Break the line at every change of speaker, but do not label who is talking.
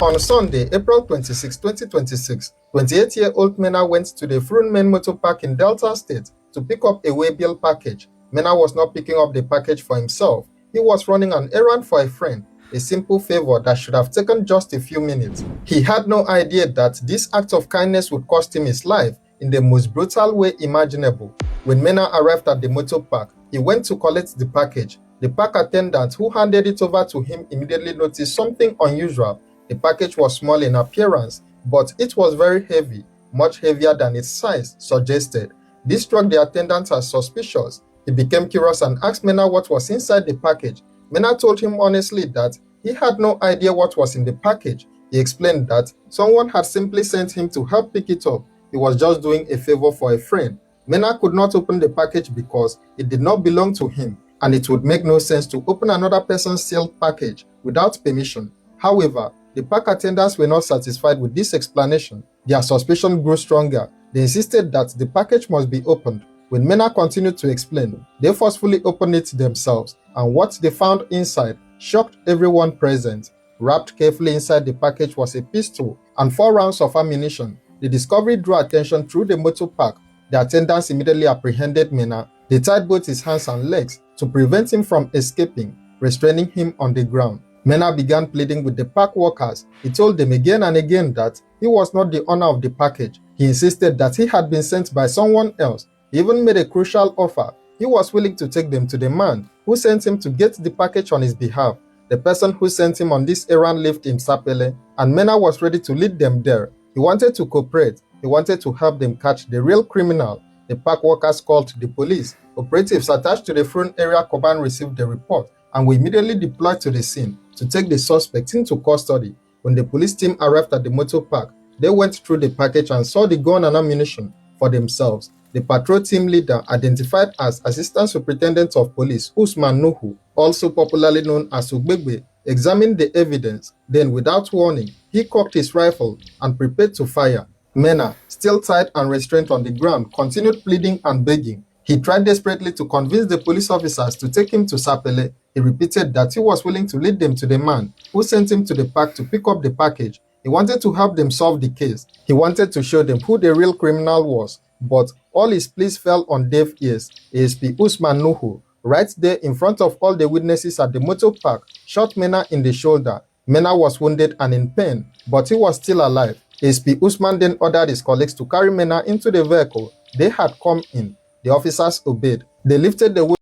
On Sunday, April 26, 2026, 28-year-old Mena went to the Frun Main Motor Park in Delta State to pick up a waybill package. Mena was not picking up the package for himself. He was running an errand for a friend, a simple favor that should have taken just a few minutes. He had no idea that this act of kindness would cost him his life in the most brutal way imaginable. When Mena arrived at the motor park, he went to collect the package. The park attendant who handed it over to him immediately noticed something unusual. The package was small in appearance, but it was very heavy, much heavier than its size suggested. This struck the attendant as suspicious. He became curious and asked Mena what was inside the package. Mena told him honestly that he had no idea what was in the package. He explained that someone had simply sent him to help pick it up. He was just doing a favor for a friend. Mena could not open the package because it did not belong to him, and it would make no sense to open another person's sealed package without permission. However, the park attendants were not satisfied with this explanation. Their suspicion grew stronger. They insisted that the package must be opened. When Mena continued to explain, they forcefully opened it themselves, and what they found inside shocked everyone present. Wrapped carefully inside the package was a pistol and 4 rounds of ammunition. The discovery drew attention through the motor park. The attendants immediately apprehended Mena. They tied both his hands and legs to prevent him from escaping, restraining him on the ground. Mena began pleading with the park workers. He told them again and again that he was not the owner of the package. He insisted that he had been sent by someone else. He even made a crucial offer. He was willing to take them to the man who sent him to get the package on his behalf. The person who sent him on this errand lived in Sapele, and Mena was ready to lead them there. He wanted to cooperate. He wanted to help them catch the real criminal. The park workers called the police. Operatives attached to the Frun area command received the report and were immediately deployed to the scene to take the suspect into custody. When the police team arrived at the motor park, they went through the package and saw the gun and ammunition for themselves. The patrol team leader, identified as Assistant Superintendent of Police Usman Nuhu, also popularly known as Ugbegbe, examined the evidence. Then, without warning, he cocked his rifle and prepared to fire. Mena, still tied and restrained on the ground, continued pleading and begging. He tried desperately to convince the police officers to take him to Sapele. He repeated that he was willing to lead them to the man who sent him to the park to pick up the package. He wanted to help them solve the case. He wanted to show them who the real criminal was. But all his pleas fell on deaf ears. ASP Usman Nuhu, right there in front of all the witnesses at the motor park, shot Mena in the shoulder. Mena was wounded and in pain, but he was still alive. ASP Usman then ordered his colleagues to carry Mena into the vehicle they had come in. The officers obeyed. They lifted the